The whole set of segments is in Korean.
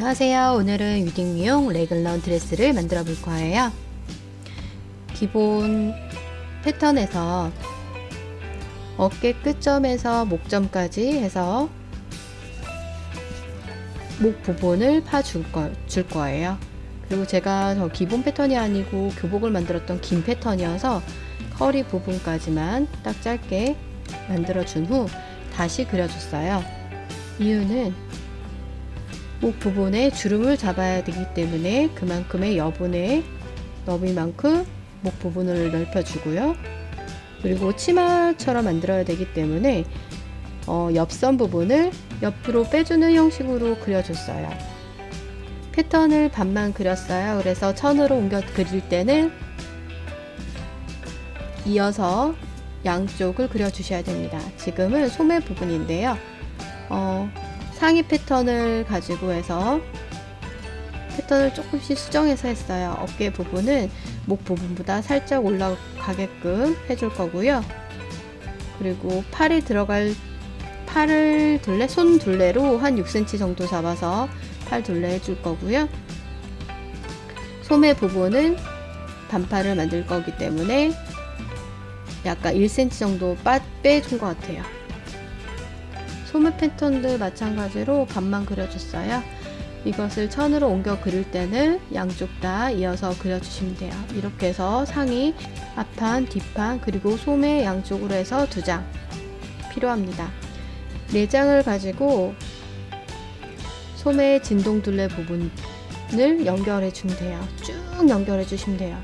안녕하세요. 오늘은 위딩미용 레글런 드레스를 만들어 볼 거예요. 기본 패턴에서 어깨 끝점에서 목점까지 해서 목 부분을 파줄 거예요. 그리고 제가 저 기본 패턴이 아니고 교복을 만들었던 긴 패턴이어서 허리 부분까지만 딱 짧게 만들어 준 후 다시 그려줬어요. 이유는 목 부분에 주름을 잡아야 되기 때문에 그만큼의 여분의 너비만큼 목 부분을 넓혀주고요. 그리고 치마처럼 만들어야 되기 때문에 옆선 부분을 옆으로 빼주는 형식으로 그려줬어요. 패턴을 반만 그렸어요. 그래서 천으로 옮겨 그릴 때는 이어서 양쪽을 그려주셔야 됩니다. 지금은 소매 부분인데요. 상의 패턴을 가지고 해서 패턴을 조금씩 수정해서 했어요. 어깨 부분은 목 부분보다 살짝 올라가게끔 해줄 거고요. 그리고 팔이 들어갈 손 둘레로 한 6cm 정도 잡아서 팔 둘레 해줄 거고요. 소매 부분은 반팔을 만들 거기 때문에 약간 1cm 정도 빼준 것 같아요. 소매 패턴도 마찬가지로 반만 그려줬어요. 이것을 천으로 옮겨 그릴 때는 양쪽 다 이어서 그려주시면 돼요. 이렇게 해서 상의 앞판, 뒷판, 그리고 소매 양쪽으로 해서 2장 필요합니다. 4장을 가지고 소매 진동 둘레 부분을 연결해 주면 돼요. 쭉 연결해 주시면 돼요.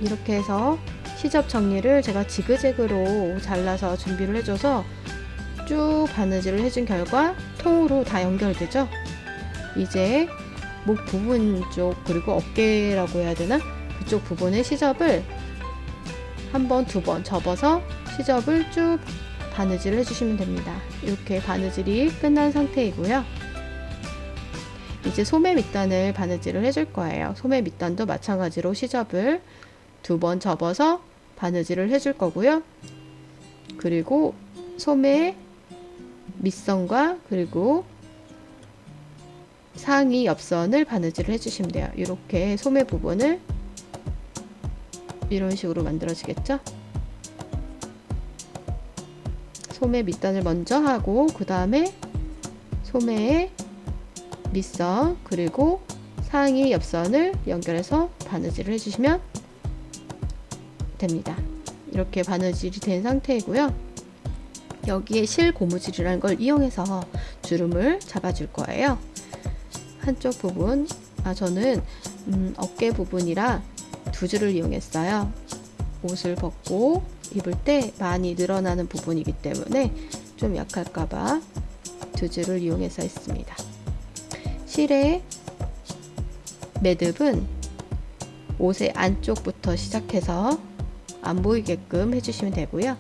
이렇게 해서 시접 정리를 제가 지그재그로 잘라서 준비를 해줘서 쭉 바느질을 해준 결과 통으로 다 연결되죠. 이제 목 부분 쪽 그리고 어깨라고 해야 되나? 그쪽 부분의 시접을 한 번, 2번 접어서 시접을 쭉 바느질을 해주시면 됩니다. 이렇게 바느질이 끝난 상태이고요. 이제 소매 밑단을 바느질을 해줄 거예요. 소매 밑단도 마찬가지로 시접을 2번 접어서 바느질을 해줄 거고요. 그리고 소매 밑선과 그리고 상의 옆선을 바느질을 해주시면 돼요. 이렇게 소매 부분을 이런 식으로 만들어지겠죠? 소매 밑단을 먼저 하고 그 다음에 소매의 밑선 그리고 상의 옆선을 연결해서 바느질을 해주시면 됩니다. 이렇게 바느질이 된 상태이고요. 여기에 실 고무줄이라는 걸 이용해서 주름을 잡아줄 거예요. 한쪽 부분, 저는 어깨 부분이라 2줄을 이용했어요. 옷을 벗고 입을 때 많이 늘어나는 부분이기 때문에 좀 약할까봐 2줄을 이용해서 했습니다. 실의 매듭은 옷의 안쪽부터 시작해서 안 보이게끔 해주시면 되고요.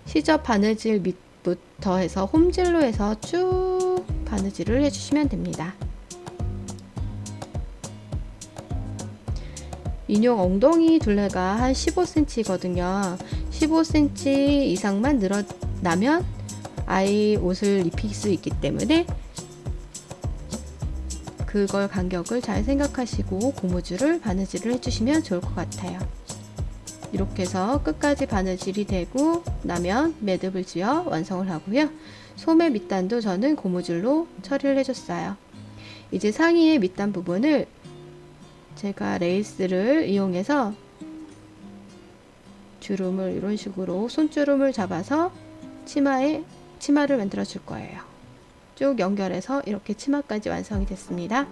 시접 바느질 밑부터 해서 홈질로 해서 쭉 바느질을 해주시면 됩니다. 인용 엉덩이 둘레가 한 15cm거든요. 15cm 이상만 늘어나면 아이 옷을 입힐 수 있기 때문에 그걸 간격을 잘 생각하시고 고무줄을 바느질을 해주시면 좋을 것 같아요. 이렇게 해서 끝까지 바느질이 되고 나면 매듭을 지어 완성을 하고요. 소매 밑단도 저는 고무줄로 처리를 해줬어요. 이제 상의의 밑단 부분을 제가 레이스를 이용해서 주름을 이런 식으로 손주름을 잡아서 치마를 만들어 줄 거예요. 쭉 연결해서 이렇게 치마까지 완성이 됐습니다.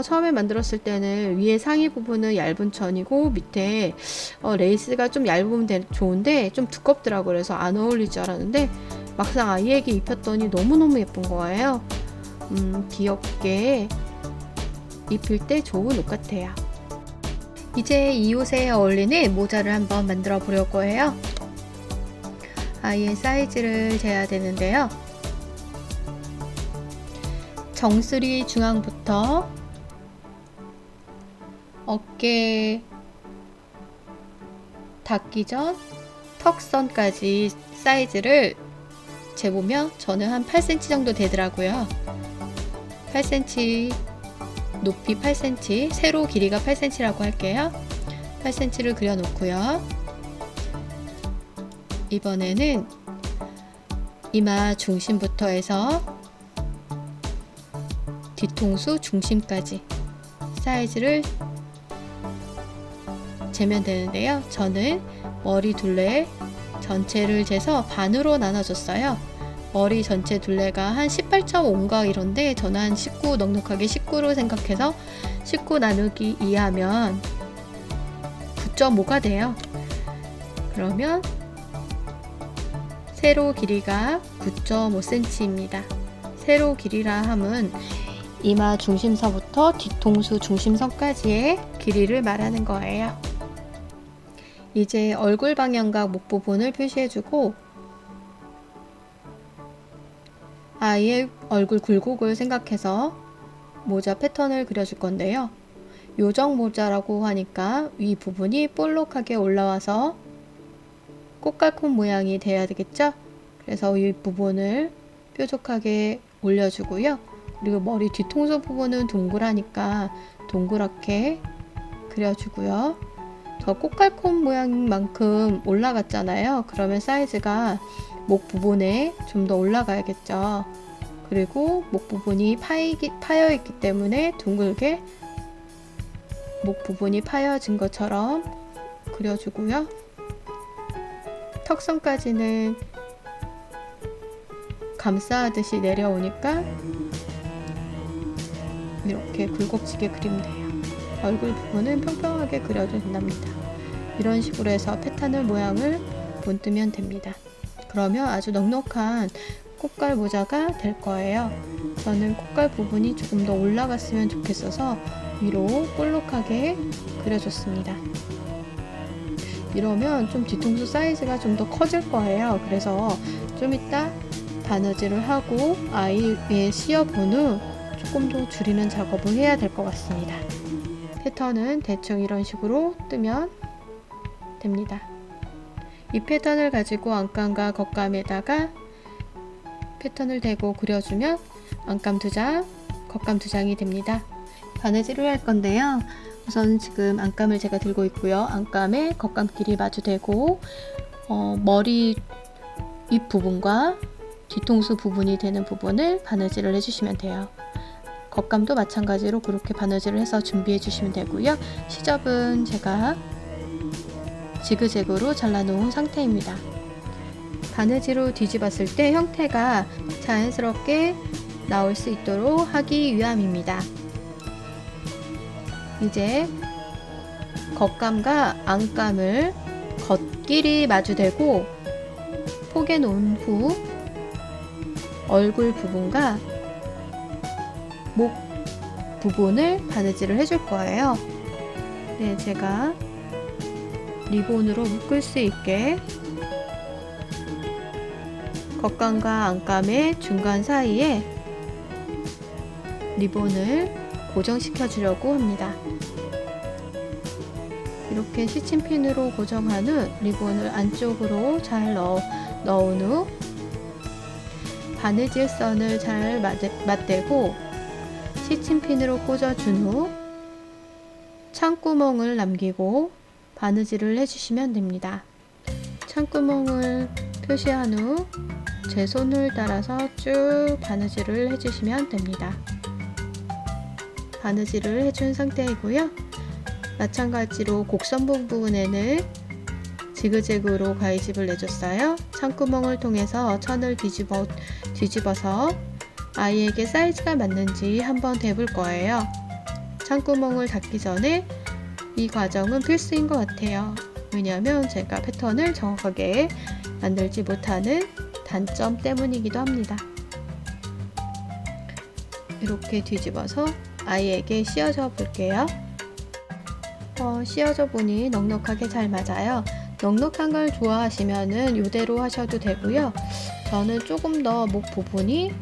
처음에 만들었을 때는 위에 상의 부분은 얇은 천이고 밑에 레이스가 좀 얇으면 좋은데 좀 두껍더라고요. 그래서 안 어울릴 줄 알았는데 막상 아이에게 입혔더니 너무너무 예쁜 거예요. 귀엽게 입힐 때 좋은 옷 같아요. 이제 이 옷에 어울리는 모자를 한번 만들어 보려고 해요. 아이의 사이즈를 재야 되는데요. 정수리 중앙부터 어깨 닿기 전 턱선까지 사이즈를 재보면 저는 한 8cm 정도 되더라고요. 8cm, 높이 8cm, 세로 길이가 8cm라고 할게요. 8cm를 그려 놓고요. 이번에는 이마 중심부터 해서 뒤통수 중심까지 사이즈를 재면 되는데요. 저는 머리 둘레 전체를 재서 반으로 나눠줬어요. 머리 전체 둘레가 한 18.5인가 이런데 저는 한 19, 넉넉하게 19로 생각해서 19 나누기 2 하면 9.5가 돼요. 그러면 세로 길이가 9.5cm입니다. 세로 길이라 함은 이마 중심서부터 뒤통수 중심선까지의 길이를 말하는 거예요. 이제 얼굴 방향과 목 부분을 표시해주고 아이의 얼굴 굴곡을 생각해서 모자 패턴을 그려줄 건데요. 요정 모자라고 하니까 위 부분이 볼록하게 올라와서 꽃갈콘 모양이 돼야 되겠죠? 그래서 위 부분을 뾰족하게 올려주고요. 그리고 머리 뒤통수 부분은 동그라니까 동그랗게 그려주고요. 저 꽃갈콘 모양만큼 올라갔잖아요. 그러면 사이즈가 목 부분에 좀 더 올라가야겠죠. 그리고 목 부분이 파여 있기 때문에 둥글게 목 부분이 파여진 것처럼 그려주고요. 턱선까지는 감싸듯이 내려오니까 이렇게 굴곡지게 그리면 돼요. 얼굴 부분은 평평하게 그려도 된답니다. 이런 식으로 해서 패턴을 모양을 본뜨면 됩니다. 그러면 아주 넉넉한 꽃갈 모자가 될 거예요. 저는 꽃갈 부분이 조금 더 올라갔으면 좋겠어서 위로 볼록하게 그려줬습니다. 이러면 좀 뒤통수 사이즈가 좀 더 커질 거예요. 그래서 좀 이따 바느질을 하고 아이의 씌어본 후 조금 더 줄이는 작업을 해야 될 것 같습니다. 패턴은 대충 이런 식으로 뜨면 됩니다. 이 패턴을 가지고 안감과 겉감에다가 패턴을 대고 그려주면 안감 2장, 겉감 2장이 됩니다. 바느질을 할 건데요. 우선 지금 안감을 제가 들고 있고요. 안감에 겉감끼리 마주대고 머리 윗 부분과 뒤통수 부분이 되는 부분을 바느질을 해주시면 돼요. 겉감도 마찬가지로 그렇게 바느질을 해서 준비해 주시면 되고요. 시접은 제가 지그재그로 잘라놓은 상태입니다. 바느질로 뒤집었을 때 형태가 자연스럽게 나올 수 있도록 하기 위함입니다. 이제 겉감과 안감을 겉끼리 마주대고 포개 놓은 후 얼굴 부분과 목 부분을 바느질을 해줄 거예요. 네, 제가 리본으로 묶을 수 있게 겉감과 안감의 중간 사이에 리본을 고정시켜 주려고 합니다. 이렇게 시침핀으로 고정한 후 리본을 안쪽으로 잘 넣은 후 바느질 선을 잘 맞대고 시침핀으로 꽂아준 후 창구멍을 남기고 바느질을 해주시면 됩니다. 창구멍을 표시한 후 제 손을 따라서 쭉 바느질을 해주시면 됩니다. 바느질을 해준 상태이고요. 마찬가지로 곡선 부분에는 지그재그로 가위집을 내줬어요. 창구멍을 통해서 천을 뒤집어서 아이에게 사이즈가 맞는지 한번 대볼 거예요. 창구멍을 닫기 전에 이 과정은 필수인 것 같아요. 왜냐하면 제가 패턴을 정확하게 만들지 못하는 단점 때문이기도 합니다. 이렇게 뒤집어서 아이에게 씌워줘 볼게요. 씌워줘 보니 넉넉하게 잘 맞아요. 넉넉한 걸 좋아하시면은 이대로 하셔도 되고요. 저는 조금 더 목 부분이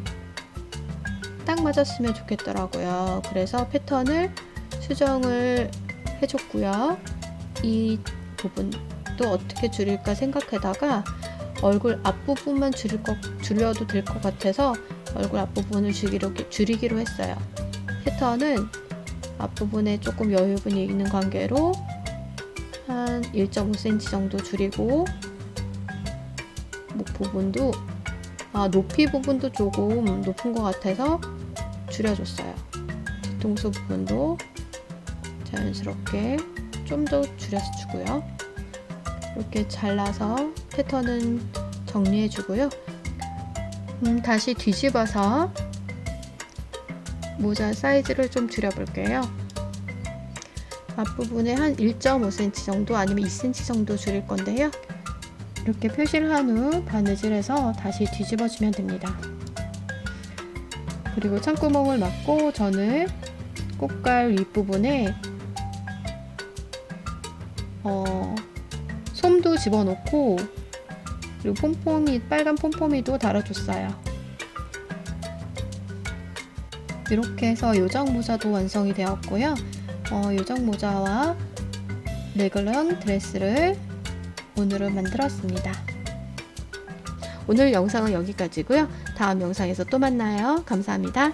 딱 맞았으면 좋겠더라고요. 그래서 패턴을 수정을 해줬고요. 이 부분 또 어떻게 줄일까 생각하다가 얼굴 앞부분만 줄여도 될 것 같아서 얼굴 앞부분을 줄이기로 했어요. 패턴은 앞부분에 조금 여유분이 있는 관계로 한 1.5cm 정도 줄이고, 목 부분도 높이 부분도 조금 높은 것 같아서 줄여줬어요. 뒤통수 부분도 자연스럽게 좀 더 줄여주고요. 이렇게 잘라서 패턴은 정리해주고요. 다시 뒤집어서 모자 사이즈를 좀 줄여볼게요. 앞부분에 한 1.5cm 정도 아니면 2cm 정도 줄일 건데요. 이렇게 표시를 한 후 바느질해서 다시 뒤집어주면 됩니다. 그리고 창구멍을 막고 저는 꽃갈 윗부분에 솜도 집어넣고, 그리고 빨간 폼포미도 달아줬어요. 이렇게 해서 요정 모자도 완성이 되었고요. 요정 모자와 레글런 드레스를 오늘은 만들었습니다. 오늘 영상은 여기까지고요. 다음 영상에서 또 만나요. 감사합니다.